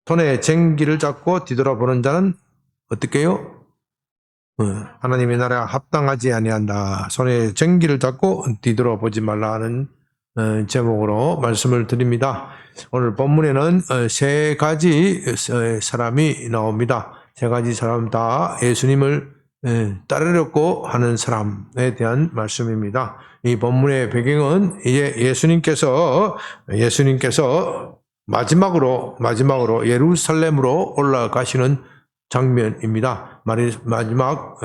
손에 쟁기를 잡고 뒤돌아보는 자는 어떻게 해요? 하나님의 나라에 합당하지 아니한다. 손에 쟁기를 잡고 뒤돌아보지 말라 하는 제목으로 말씀을 드립니다. 오늘 본문에는 세 가지 사람이 나옵니다. 세 가지 사람 다 예수님을 따르려고 하는 사람에 대한 말씀입니다. 이 본문의 배경은 이제 예수님께서 마지막으로 예루살렘으로 올라가시는 장면입니다. 마지막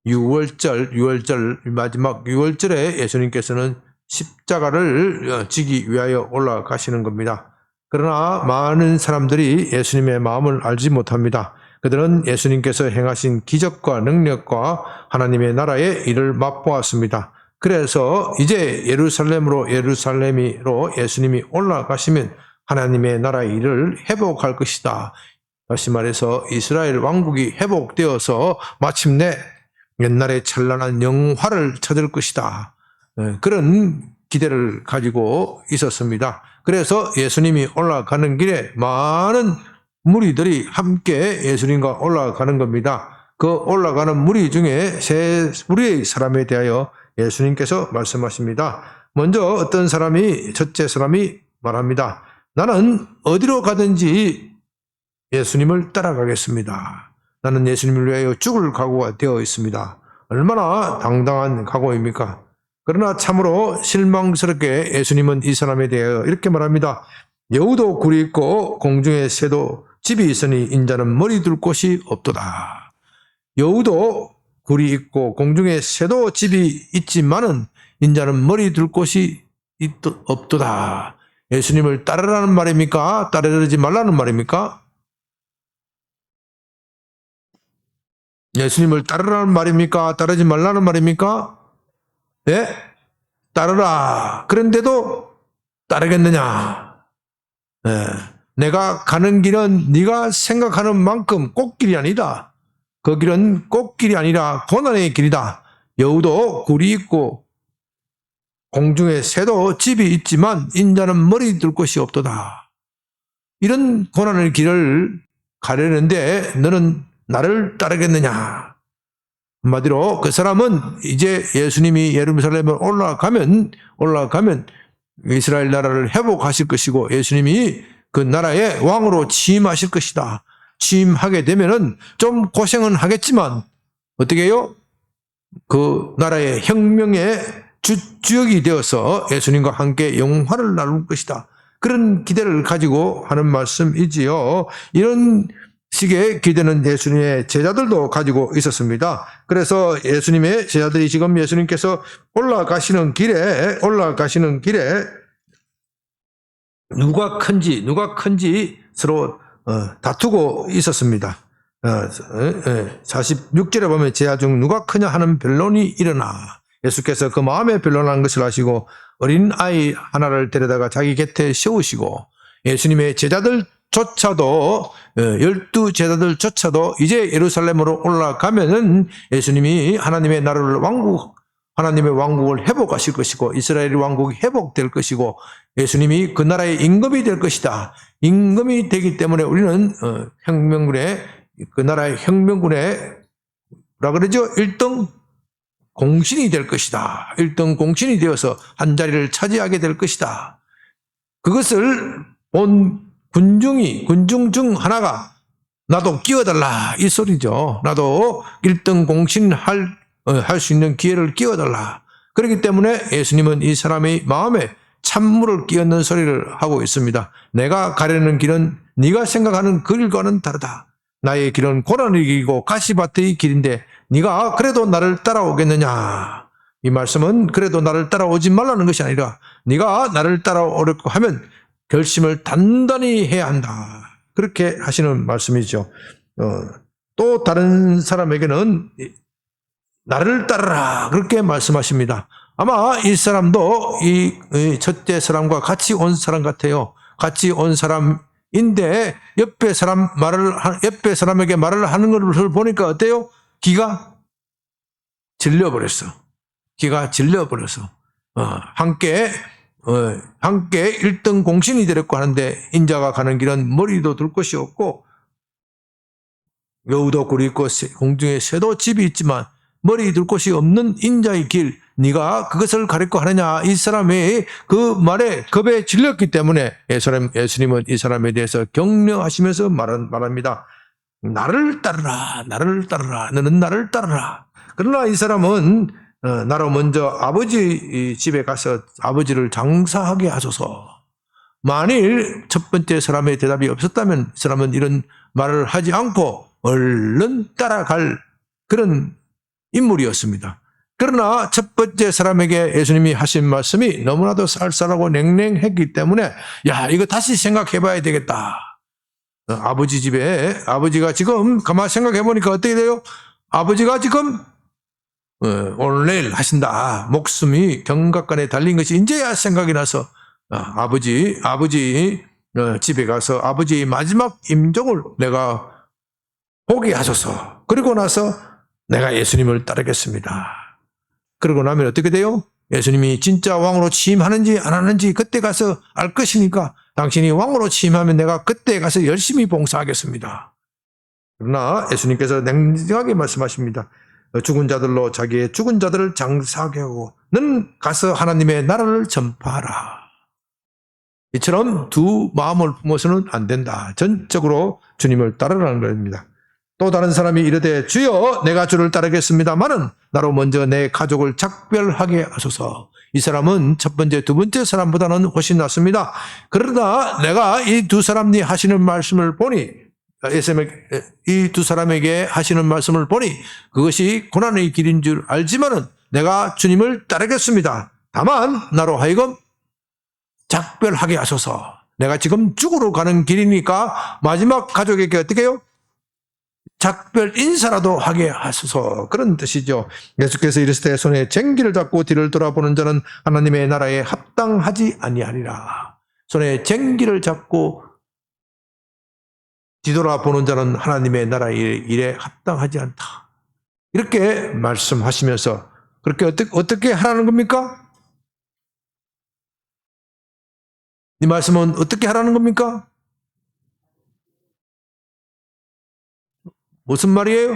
6월절 마지막 6월절에 예수님께서는 십자가를 지기 위하여 올라가시는 겁니다. 그러나 많은 사람들이 예수님의 마음을 알지 못합니다. 그들은 예수님께서 행하신 기적과 능력과 하나님의 나라의 일을 맛보았습니다. 그래서 이제 예루살렘으로 예수님이 올라가시면 하나님의 나라의 일을 회복할 것이다. 다시 말해서 이스라엘 왕국이 회복되어서 마침내 옛날의 찬란한 영화를 찾을 것이다. 그런 기대를 가지고 있었습니다. 그래서 예수님이 올라가는 길에 많은 무리들이 함께 예수님과 올라가는 겁니다. 그 올라가는 무리 중에 세 무리의 사람에 대하여 예수님께서 말씀하십니다. 먼저 첫째 사람이 말합니다. 나는 어디로 가든지 예수님을 따라가겠습니다. 나는 예수님을 위하여 죽을 각오가 되어 있습니다. 얼마나 당당한 각오입니까? 그러나 참으로 실망스럽게 예수님은 이 사람에 대하여 이렇게 말합니다. 여우도 굴이 있고 공중에 새도 집이 있으니 인자는 머리 둘 곳이 없도다. 여우도 굴이 있고 공중에 새도 집이 있지만은 인자는 머리 둘 곳이 없도다. 예수님을 따르라는 말입니까? 따르지 말라는 말입니까? 예수님을 따르라는 말입니까? 따르지 말라는 말입니까? 예? 따르라. 그런데도 따르겠느냐? 예. 내가 가는 길은 네가 생각하는 만큼 꽃길이 아니다. 그 길은 꽃길이 아니라 고난의 길이다. 여우도 굴이 있고 공중에 새도 집이 있지만 인자는 머리 둘 곳이 없도다. 이런 고난의 길을 가려는데 너는 나를 따르겠느냐? 한마디로 그 사람은 이제 예수님이 예루살렘을 올라가면 이스라엘 나라를 회복하실 것이고 예수님이 그 나라의 왕으로 취임하실 것이다. 취임하게 되면은 좀 고생은 하겠지만 어떻게 해요? 그 나라의 혁명의 주역이 되어서 예수님과 함께 영화를 나눌 것이다. 그런 기대를 가지고 하는 말씀이지요. 이런 식의 기대는 예수님의 제자들도 가지고 있었습니다. 그래서 예수님의 제자들이 지금 예수님께서 올라가시는 길에 누가 큰지 서로 다투고 있었습니다. 46절에 보면 제자 중 누가 크냐 하는 변론이 일어나 예수께서 그 마음에 변론한 것을 아시고 어린 아이 하나를 데려다가 자기 곁에 세우시고 예수님의 제자들조차도 12 제자들조차도 이제 예루살렘으로 올라가면은 예수님이 하나님의 왕국을 회복하실 것이고 이스라엘 왕국이 회복될 것이고 예수님이 그 나라의 임금이 될 것이다. 임금이 되기 때문에 우리는 그 나라의 혁명군의 뭐라 그러죠? 1등 공신이 될 것이다. 1등 공신이 되어서 한 자리를 차지하게 될 것이다. 그것을 본 군중 중 하나가 나도 끼워달라 이 소리죠. 나도 1등 공신 할 수 있는 기회를 끼워달라. 그렇기 때문에 예수님은 이 사람의 마음에 찬물을 끼얹는 소리를 하고 있습니다. 내가 가려는 길은 네가 생각하는 그 길과는 다르다. 나의 길은 고난의 길이고 가시밭의 길인데 네가 그래도 나를 따라오겠느냐. 이 말씀은 그래도 나를 따라오지 말라는 것이 아니라 네가 나를 따라오려고 하면 결심을 단단히 해야 한다. 그렇게 하시는 말씀이죠. 또 다른 사람에게는 나를 따르라 그렇게 말씀하십니다. 아마 이 사람도 이 첫째 사람과 같이 온 사람 같아요. 같이 온 사람인데 옆에 사람에게 말을 하는 것을 보니까 어때요? 기가 질려버렸어. 함께 함께 1등 공신이 되려고 하는데 인자가 가는 길은 머리도 둘 것이 없고 여우도 굴이 있고 공중에 새도 집이 있지만 머리 둘 곳이 없는 인자의 길, 네가 그것을 가리켜 하느냐. 이 사람의 그 말에 겁에 질렸기 때문에 예수님은 이 사람에 대해서 격려하시면서 말합니다. 나를 따르라, 나를 따르라, 너는 나를 따르라. 그러나 이 사람은 나로 먼저 아버지 집에 가서 아버지를 장사하게 하소서. 만일 첫 번째 사람의 대답이 없었다면 이 사람은 이런 말을 하지 않고 얼른 따라갈 그런 인물이었습니다. 그러나 첫 번째 사람에게 예수님이 하신 말씀이 너무나도 쌀쌀하고 냉랭했기 때문에 야, 이거 다시 생각해 봐야 되겠다. 아버지 집에 아버지가 지금 가만히 생각해 보니까 어떻게 돼요? 아버지가 지금 오늘 내일 하신다. 목숨이 경각간에 달린 것이 이제야 생각이 나서 아버지 집에 가서 아버지의 마지막 임종을 내가 보게 하소서. 그리고 나서 내가 예수님을 따르겠습니다. 그러고 나면 어떻게 돼요? 예수님이 진짜 왕으로 취임하는지 안 하는지 그때 가서 알 것이니까 당신이 왕으로 취임하면 내가 그때 가서 열심히 봉사하겠습니다. 그러나 예수님께서 냉정하게 말씀하십니다. 죽은 자들로 자기의 죽은 자들을 장사하게 하고 는 가서 하나님의 나라를 전파하라. 이처럼 두 마음을 품어서는 안 된다. 전적으로 주님을 따르라는 겁니다. 또 다른 사람이 이르되 주여 내가 주를 따르겠습니다마는 나로 먼저 내 가족을 작별하게 하소서. 이 사람은 첫 번째, 두 번째 사람보다는 훨씬 낫습니다. 그러나 내가 이 두 사람이 하시는 말씀을 보니 이 두 사람에게 하시는 말씀을 보니 그것이 고난의 길인 줄 알지만은 내가 주님을 따르겠습니다. 다만 나로 하여금 작별하게 하소서. 내가 지금 죽으러 가는 길이니까 마지막 가족에게 어떻게 해요? 작별 인사라도 하게 하소서. 그런 뜻이죠. 예수께서 이르시되 손에 쟁기를 잡고 뒤를 돌아보는 자는 하나님의 나라에 합당하지 아니하리라. 손에 쟁기를 잡고 뒤돌아보는 자는 하나님의 나라의 일에 합당하지 않다. 이렇게 말씀하시면서 그렇게 어떻게 하라는 겁니까? 이 말씀은 어떻게 하라는 겁니까? 무슨 말이에요?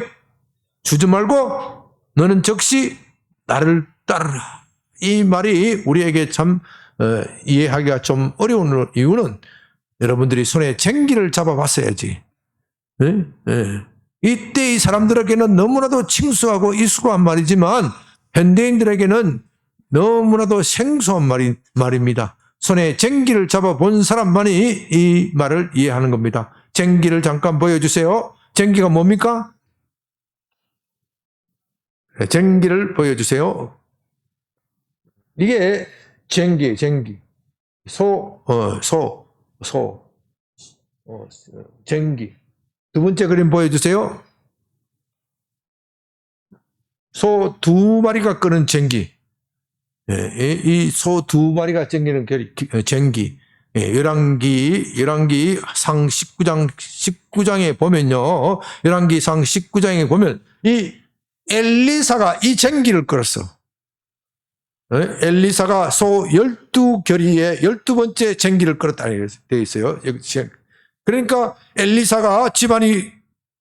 주지 말고 너는 즉시 나를 따르라. 이 말이 우리에게 참 이해하기가 좀 어려운 이유는 여러분들이 손에 쟁기를 잡아봤어야지. 네? 네. 이때 이 사람들에게는 너무나도 칭수하고 익숙한 말이지만 현대인들에게는 너무나도 생소한 말입니다. 손에 쟁기를 잡아본 사람만이 이 말을 이해하는 겁니다. 쟁기를 잠깐 보여주세요. 쟁기가 뭡니까? 쟁기를 보여주세요. 이게 쟁기. 쟁기. 두 번째 그림 보여주세요. 소 두 마리가 끄는 쟁기. 이 소 두 마리가 쟁기는 쟁기. 열왕기 상 19장에 보면요. 열왕기 상 19장에 보면 이 엘리사가 이 쟁기를 끌었어. 엘리사가 소 12결의에 12번째 쟁기를 끌었다 되어 있어요. 그러니까 엘리사가 집안이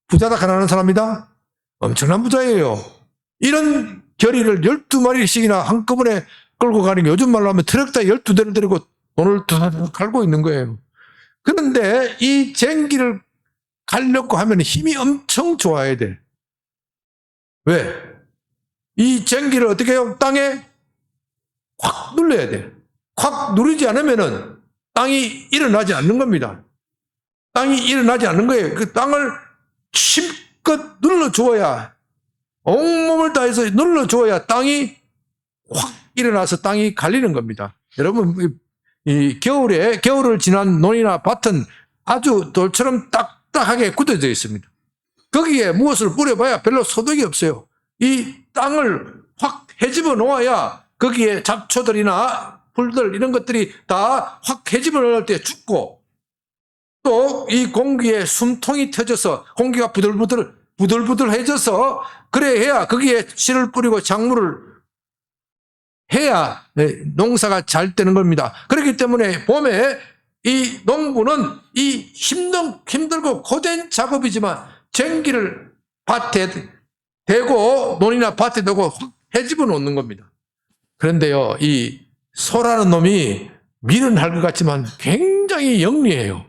부자다 가난한 사람이다? 엄청난 부자예요. 이런 결의를 12마리씩이나 한꺼번에 끌고 가는 게 요즘 말로 하면 트럭다 12대를 데리고 돈을 갈고 있는 거예요. 그런데 이 쟁기를 가려고 하면 힘이 엄청 좋아야 돼. 왜? 이 쟁기를 어떻게 해요? 땅에 확 눌러야 돼. 확 누르지 않으면 땅이 일어나지 않는 겁니다. 땅이 일어나지 않는 거예요. 그 땅을 힘껏 눌러줘야, 온몸을 다해서 눌러줘야 땅이 확 일어나서 땅이 갈리는 겁니다. 여러분, 이 겨울을 지난 논이나 밭은 아주 돌처럼 딱딱하게 굳어져 있습니다. 거기에 무엇을 뿌려봐야 별로 소득이 없어요. 이 땅을 확 헤집어 놓아야 거기에 잡초들이나 풀들 이런 것들이 다 확 헤집어 놓을 때 죽고, 또 이 공기에 숨통이 터져서 공기가 부들부들해져서 그래야 거기에 씨를 뿌리고 작물을 해야 농사가 잘 되는 겁니다. 그렇기 때문에 봄에 이 농부는 이 힘들고 고된 작업이지만 쟁기를 밭에 대고 논이나 밭에 대고 해집어 놓는 겁니다. 그런데요, 이 소라는 놈이 밀은 할 것 같지만 굉장히 영리해요.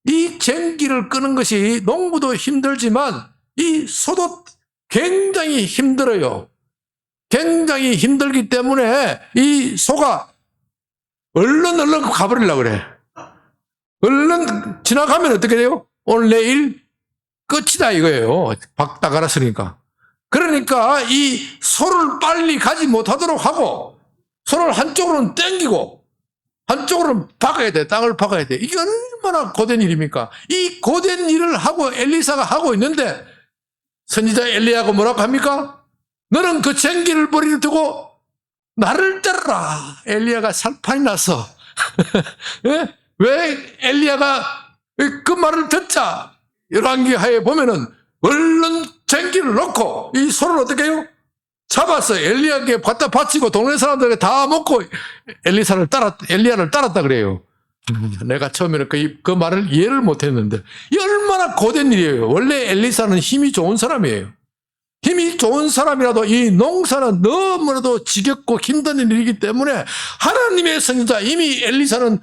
이 쟁기를 끄는 것이 농부도 힘들지만 이 소도 굉장히 힘들어요. 굉장히 힘들기 때문에 이 소가 얼른 가버리려고 그래. 얼른 지나가면 어떻게 돼요? 오늘 내일 끝이다 이거예요. 박다 갈았으니까. 그러니까 이 소를 빨리 가지 못하도록 하고 소를 한쪽으로는 땡기고 한쪽으로는 박아야 돼. 땅을 박아야 돼. 이게 얼마나 고된 일입니까? 이 고된 일을 하고 엘리사가 하고 있는데 선지자 엘리야가 뭐라고 합니까? 너는 그 쟁기를 버리를 두고 나를 따르라. 엘리야가 살판이 나서 예? 왜 엘리야가 그 말을 듣자 열왕기하에 보면은 얼른 쟁기를 놓고 이 소를 어떻게 해요? 잡아서 엘리야에게 갖다 바치고 동네 사람들에게 다 먹고 엘리야를 따랐다 그래요. 내가 처음에는 그 말을 이해를 못했는데 이 얼마나 고된 일이에요. 원래 엘리사는 힘이 좋은 사람이에요. 힘이 좋은 사람이라도 이 농사는 너무나도 지겹고 힘든 일이기 때문에 하나님의 선지자 이미 엘리사는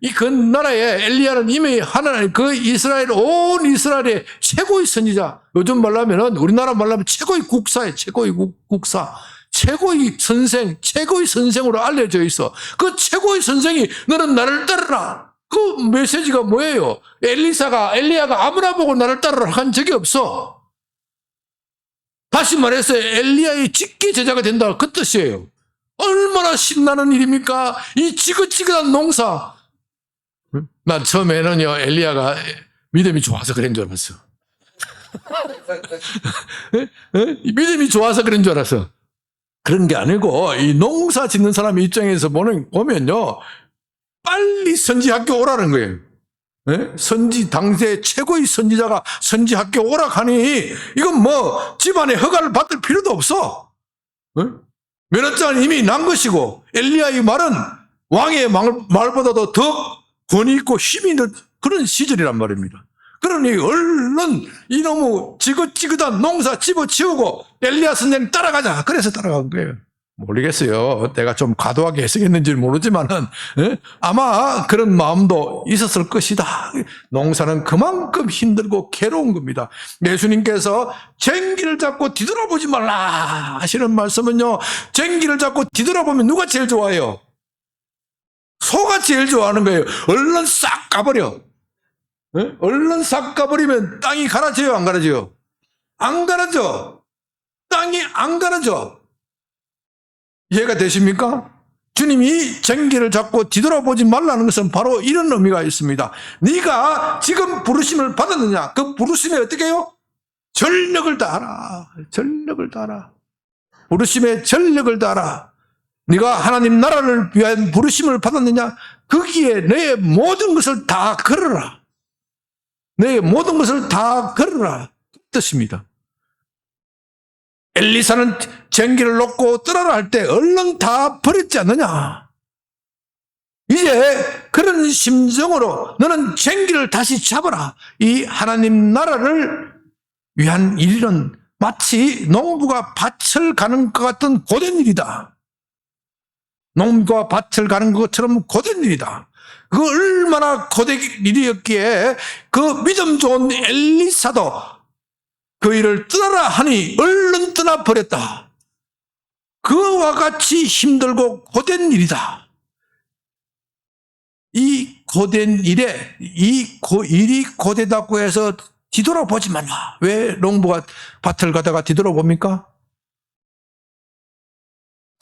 이 그 나라에 엘리야는 이미 하나님 그 이스라엘 온 이스라엘의 최고의 선지자, 요즘 말하면은 우리나라 말하면 최고의 국사예요. 최고의 국사, 최고의 선생, 최고의 선생으로 알려져 있어. 그 최고의 선생이 너는 나를 따르라. 그 메시지가 뭐예요? 엘리야가 아무나 보고 나를 따르라 한 적이 없어. 다시 말해서 엘리야의 직계 제자가 된다 그 뜻이에요. 얼마나 신나는 일입니까? 이 지긋지긋한 농사. 난 처음에는요 엘리야가 믿음이 좋아서 그런 줄 알았어. 믿음이 좋아서 그런 줄 알았어. 그런 게 아니고 이 농사 짓는 사람 입장에서 보면요 빨리 선지학교 오라는 거예요. 당시의 최고의 선지자가 선지학교 오락하니 이건 뭐 집안에 허가를 받을 필요도 없어. 면허장은 이미 난 것이고 엘리야의 말은 왕의 말보다도 더 권위 있고 힘이 있는 그런 시절이란 말입니다. 그러니 얼른 이놈의 지긋지긋한 농사 집어치우고 엘리야 선생 따라가자. 그래서 따라간 거예요. 모르겠어요. 내가 좀 과도하게 해석했는지 모르지만은 아마 그런 마음도 있었을 것이다. 농사는 그만큼 힘들고 괴로운 겁니다. 예수님께서 쟁기를 잡고 뒤돌아보지 말라 하시는 말씀은요. 쟁기를 잡고 뒤돌아보면 누가 제일 좋아해요? 소가 제일 좋아하는 거예요. 얼른 싹 가버려. 얼른 싹 가버리면 땅이 갈아져요? 안 갈아져요? 안 갈아져. 땅이 안 갈아져. 이해가 되십니까? 주님이 쟁기를 잡고 뒤돌아보지 말라는 것은 바로 이런 의미가 있습니다. 네가 지금 부르심을 받았느냐? 그 부르심에 어떻게 해요? 전력을 다하라. 전력을 다하라. 부르심에 전력을 다하라. 네가 하나님 나라를 위한 부르심을 받았느냐? 거기에 내 모든 것을 다 걸어라. 내 모든 것을 다 걸어라. 뜻입니다. 엘리사는 쟁기를 놓고 떠나라 할 때 얼른 다 버렸지 않느냐? 이제 그런 심정으로 너는 쟁기를 다시 잡아라. 이 하나님 나라를 위한 일은 마치 농부가 밭을 가는 것 같은 고된 일이다. 농부가 밭을 가는 것처럼 고된 일이다. 그 얼마나 고된 일이었기에 그 믿음 좋은 엘리사도 그 일을 떠나라 하니 얼른 떠나버렸다. 그와 같이 힘들고 고된 일이다. 이 고된 일에 일이 고되다고 해서 뒤돌아보지 말라. 왜 농부가 밭을 가다가 뒤돌아봅니까?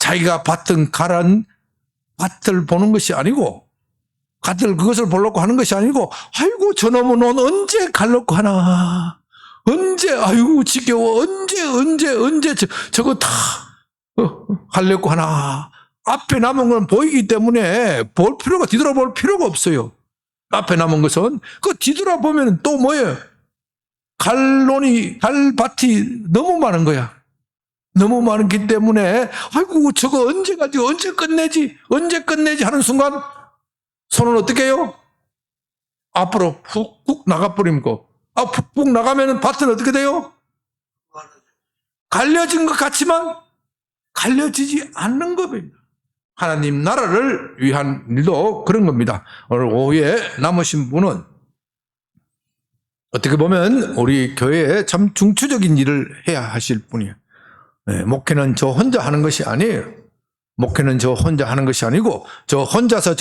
자기가 밭을 가란 밭을 보는 것이 아니고 그것을 보려고 하는 것이 아니고 아이고 저놈은 언제 갈려고 하나. 언제 아이고 지겨워 언제 저거 다 하려고 하나. 앞에 남은 건 보이기 때문에 뒤돌아볼 필요가 없어요. 앞에 남은 것은 그 뒤돌아보면 또 뭐예요? 갈 밭이 너무 많은 거야. 너무 많기 때문에 아이고 저거 언제 가지 언제 끝내지 하는 순간 손은 어떻게 해요? 앞으로 푹푹 나가버립니다. 푹푹 나가면 밭은 어떻게 돼요? 갈려진 것 같지만 갈려지지 않는 겁니다. 하나님 나라를 위한 일도 그런 겁니다. 오늘 오후에 남으신 분은 어떻게 보면 우리 교회에 참 중추적인 일을 해야 하실 분이에요. 네, 목회는 저 혼자 하는 것이 아니에요. 목회는 저 혼자 하는 것이 아니고 저 혼자서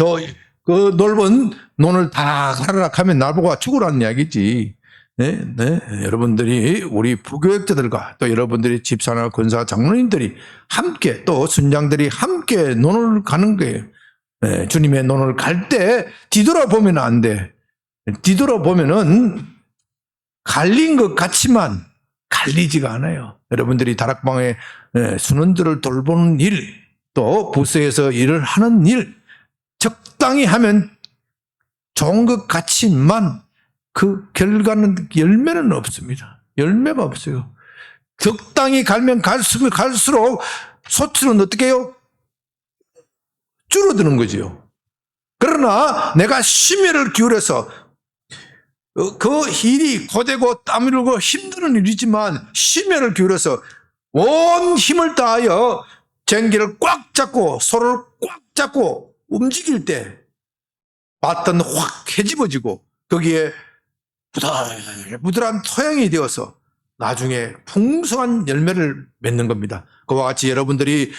그 넓은 논을 다 가르락 하면 나보고 죽으라는 이야기지. 네, 여러분들이 우리 부교육자들과 또 여러분들이 집사나 권사 장로님들이 함께 또 순장들이 함께 논을 가는 거예요. 네, 주님의 논을 갈 때 뒤돌아보면 안 돼. 뒤돌아보면은 갈린 것 같지만 갈리지가 않아요. 여러분들이 다락방에 순원들을 돌보는 일, 또 부서에서 일을 하는 일, 적당히 하면 좋은 것 같지만 그 결과는 열매는 없습니다. 열매가 없어요. 적당히 갈면 갈수록 소출은 어떻게 해요? 줄어드는 거죠. 그러나 내가 심혈을 기울여서 그 일이 고되고 땀 흘리고 힘든 일이지만 심혈을 기울여서 온 힘을 다하여 쟁기를 꽉 잡고 소를 꽉 잡고 움직일 때 밭은 확 헤집어지고 거기에 부들부들한 토양이 되어서 나중에 풍성한 열매를 맺는 겁니다. 그와 같이 여러분들이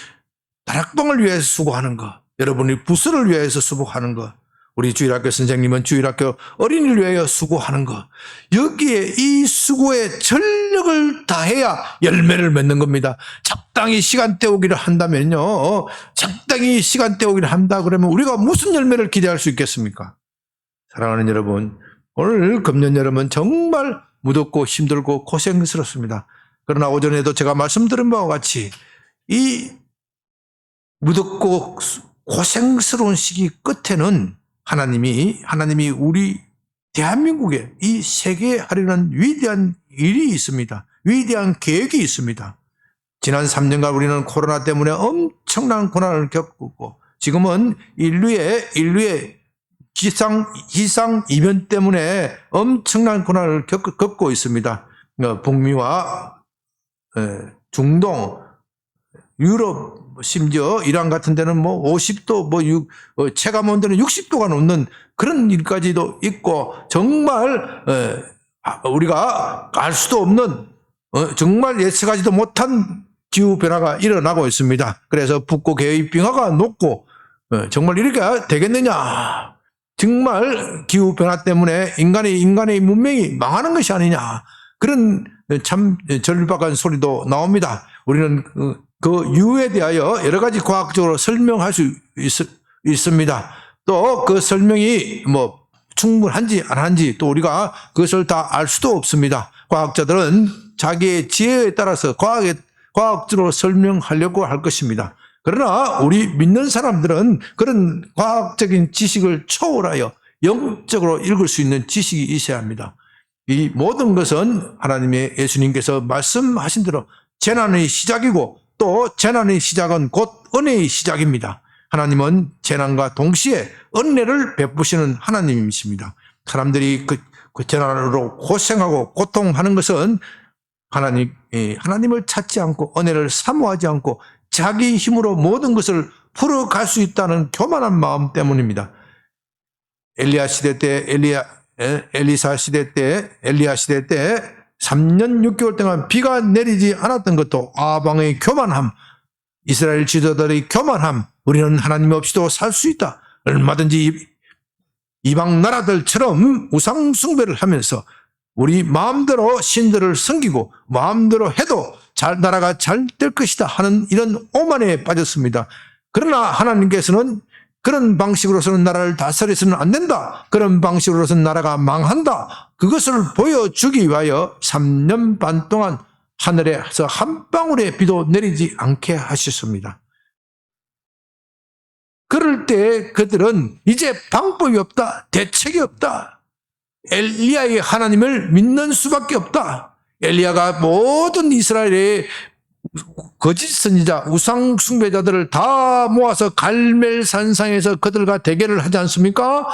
다락방을 위해서 수고하는 것, 여러분이 부서를 위해서 수고하는 것, 우리 주일학교 선생님은 주일학교 어린이를 위하여 수고하는 것, 여기에 이 수고에 전력을 다해야 열매를 맺는 겁니다. 적당히 시간 때우기를 한다면요, 적당히 시간 때우기를 한다 그러면 우리가 무슨 열매를 기대할 수 있겠습니까? 사랑하는 여러분, 오늘 금년 여름은 정말 무덥고 힘들고 고생스럽습니다. 그러나 오전에도 제가 말씀드린 바와 같이 이 무덥고 고생스러운 시기 끝에는 하나님이 우리 대한민국에 이 세계에 하려는 위대한 일이 있습니다. 위대한 계획이 있습니다. 지난 3년간 우리는 코로나 때문에 엄청난 고난을 겪고 지금은 인류의 기상 이변 때문에 엄청난 고난을 겪고 있습니다. 북미와 중동, 유럽, 심지어 이란 같은 데는 50도, 체감 온도는 60도가 넘는 그런 일까지도 있고, 정말 우리가 알 수도 없는 정말 예측하지도 못한 기후 변화가 일어나고 있습니다. 그래서 북극 계획 빙하가 녹고 정말 이렇게 되겠느냐? 정말 기후 변화 때문에 인간의 문명이 망하는 것이 아니냐? 그런 참 절박한 소리도 나옵니다. 우리는 그 이유에 대하여 여러 가지 과학적으로 설명할 수 있습니다. 또 그 설명이 충분한지 안 한지 또 우리가 그것을 다 알 수도 없습니다. 과학자들은 자기의 지혜에 따라서 과학적으로 설명하려고 할 것입니다. 그러나 우리 믿는 사람들은 그런 과학적인 지식을 초월하여 영적으로 읽을 수 있는 지식이 있어야 합니다. 이 모든 것은 하나님의 예수님께서 말씀하신 대로 재난의 시작이고 또 재난의 시작은 곧 은혜의 시작입니다. 하나님은 재난과 동시에 은혜를 베푸시는 하나님이십니다. 사람들이 그 재난으로 고생하고 고통하는 것은 하나님을 찾지 않고 은혜를 사모하지 않고 자기 힘으로 모든 것을 풀어갈 수 있다는 교만한 마음 때문입니다. 엘리야 시대 때 엘리사 시대 때 엘리야 시대 때 3년 6개월 동안 비가 내리지 않았던 것도 아방의 교만함, 이스라엘 지도자들의 교만함, 우리는 하나님 없이도 살 수 있다. 얼마든지 이방 나라들처럼 우상 숭배를 하면서 우리 마음대로 신들을 섬기고 마음대로 해도 나라가 잘 될 것이다 하는 이런 오만에 빠졌습니다. 그러나 하나님께서는 그런 방식으로서는 나라를 다스려서는 안 된다. 그런 방식으로서는 나라가 망한다. 그것을 보여주기 위하여 3년 반 동안 하늘에서 한 방울의 비도 내리지 않게 하셨습니다. 그럴 때 그들은 이제 방법이 없다. 대책이 없다. 엘리야의 하나님을 믿는 수밖에 없다. 엘리야가 모든 이스라엘의 거짓 선지자, 우상 숭배자들을 다 모아서 갈멜산상에서 그들과 대결을 하지 않습니까?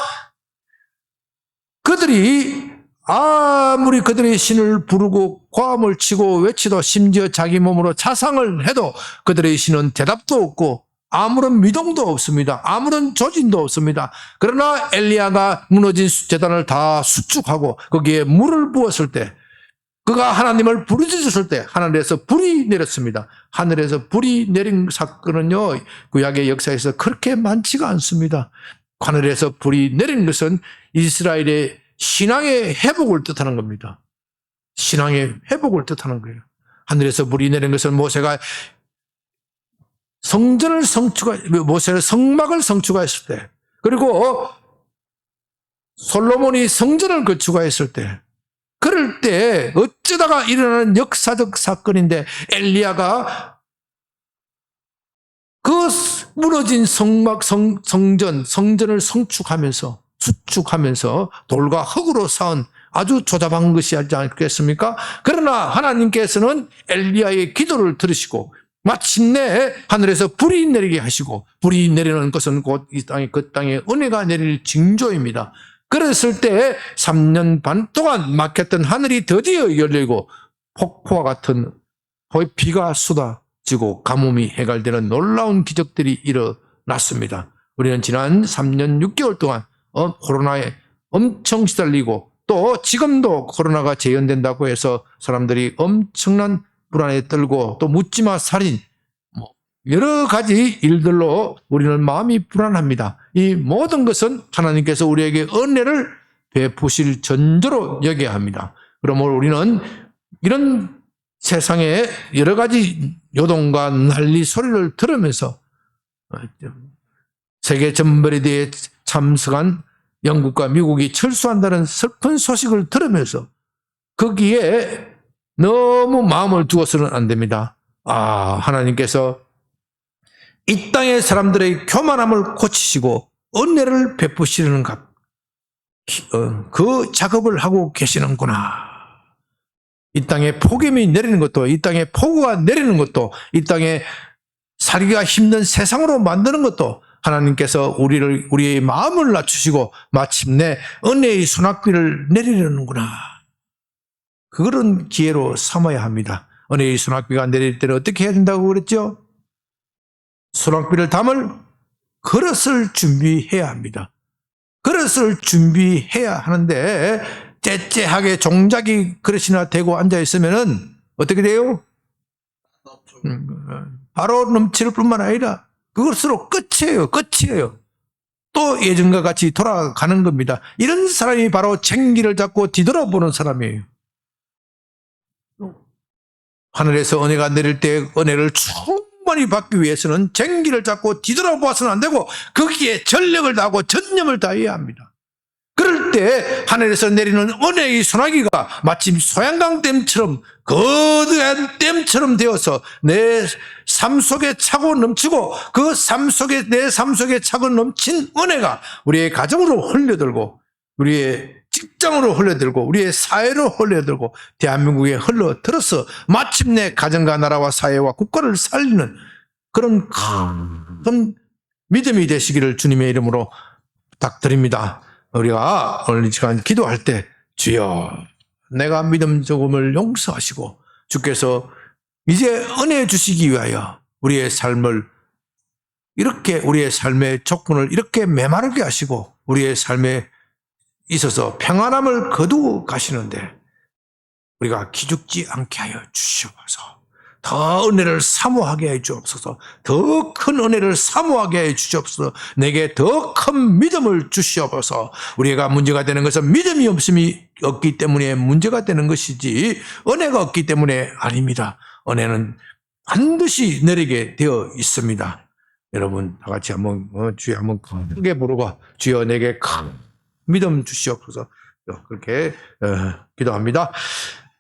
그들이 아무리 그들의 신을 부르고 고함을 치고 외치도 심지어 자기 몸으로 자상을 해도 그들의 신은 대답도 없고 아무런 미동도 없습니다. 아무런 조진도 없습니다. 그러나 엘리야가 무너진 제단을 다 수축하고 거기에 물을 부었을 때, 그가 하나님을 부르짖었을 때 하늘에서 불이 내렸습니다. 하늘에서 불이 내린 사건은요, 구약의 역사에서 그렇게 많지가 않습니다. 하늘에서 불이 내린 것은 이스라엘의 신앙의 회복을 뜻하는 겁니다. 신앙의 회복을 뜻하는 거예요. 하늘에서 불이 내린 것은 모세가 모세는 성막을 성축했을 때, 그리고 솔로몬이 성전을 건축했을 때, 그럴 때 어쩌다가 일어나는 역사적 사건인데 엘리야가 그 무너진 성전을 수축하면서 돌과 흙으로 쌓은 아주 조잡한 것이 하지 않겠습니까? 그러나 하나님께서는 엘리야의 기도를 들으시고 마침내 하늘에서 불이 내리게 하시고, 불이 내리는 것은 곧 그 땅에 은혜가 내릴 징조입니다. 그랬을 때 3년 반 동안 막혔던 하늘이 드디어 열리고 폭포와 같은 비가 쏟아지고 가뭄이 해결되는 놀라운 기적들이 일어났습니다. 우리는 지난 3년 6개월 동안 코로나에 엄청 시달리고, 또 지금도 코로나가 재현된다고 해서 사람들이 엄청난 불안에 떨고, 또 묻지마 살인, 여러 가지 일들로 우리는 마음이 불안합니다. 이 모든 것은 하나님께서 우리에게 은혜를 베푸실 전조로 여겨야 합니다. 그러므로 우리는 이런 세상에 여러 가지 요동과 난리 소리를 들으면서 세계 전범회의에 참석한 영국과 미국이 철수한다는 슬픈 소식을 들으면서 거기에 너무 마음을 두어서는 안 됩니다. 하나님께서 이 땅의 사람들의 교만함을 고치시고 은혜를 베푸시는 그 작업을 하고 계시는구나. 이 땅에 폭염이 내리는 것도, 이 땅에 폭우가 내리는 것도, 이 땅에 살기가 힘든 세상으로 만드는 것도 하나님께서 우리의 마음을 낮추시고 마침내 은혜의 소낙비를 내리려는구나. 그런 기회로 삼아야 합니다. 은혜의 소낙비가 내릴 때는 어떻게 해야 된다고 그랬죠? 소낙비를 담을 그릇을 준비해야 합니다. 그릇을 준비해야 하는데 째째하게 종자기 그릇이나 대고 앉아있으면 어떻게 돼요? 바로 넘칠 뿐만 아니라 그것으로 끝이에요. 또 예전과 같이 돌아가는 겁니다. 이런 사람이 바로 쟁기를 잡고 뒤돌아보는 사람이에요. 하늘에서 은혜가 내릴 때 은혜를 충분히 받기 위해서는 쟁기를 잡고 뒤돌아보아서는 안 되고 거기에 전력을 다하고 전념을 다해야 합니다. 그럴 때 하늘에서 내리는 은혜의 소나기가 마침 소양강댐처럼 거대한 댐처럼 되어서 내 삶 속에 차고 넘치고, 그 삶 속에 내 삶 속에 차고 넘친 은혜가 우리의 가정으로 흘려들고, 우리의 직장으로 흘러들고, 우리의 사회로 흘러들고, 대한민국에 흘러들어서 마침내 가정과 나라와 사회와 국가를 살리는 그런 큰 믿음이 되시기를 주님의 이름으로 부탁드립니다. 우리가 오늘 이 시간 기도할 때, 주여 내가 믿음 조금을 용서하시고 주께서 이제 은혜 주시기 위하여 우리의 삶을 이렇게, 우리의 삶의 조건을 이렇게 메마르게 하시고 우리의 삶에 있어서 평안함을 거두어 가시는데 우리가 기죽지 않게 하여 주시옵소서. 더 은혜를 사모하게 해 주옵소서. 더 큰 은혜를 사모하게 해 주시옵소서. 내게 더 큰 믿음을 주시옵소서. 우리가 문제가 되는 것은 믿음이 없기 때문에 문제가 되는 것이지 은혜가 없기 때문에 아닙니다. 은혜는 반드시 내리게 되어 있습니다. 여러분 다 같이 한번 주여 한번 크게 부르고, 주여 내게 큰 믿음 주시옵소서. 그렇게 기도합니다.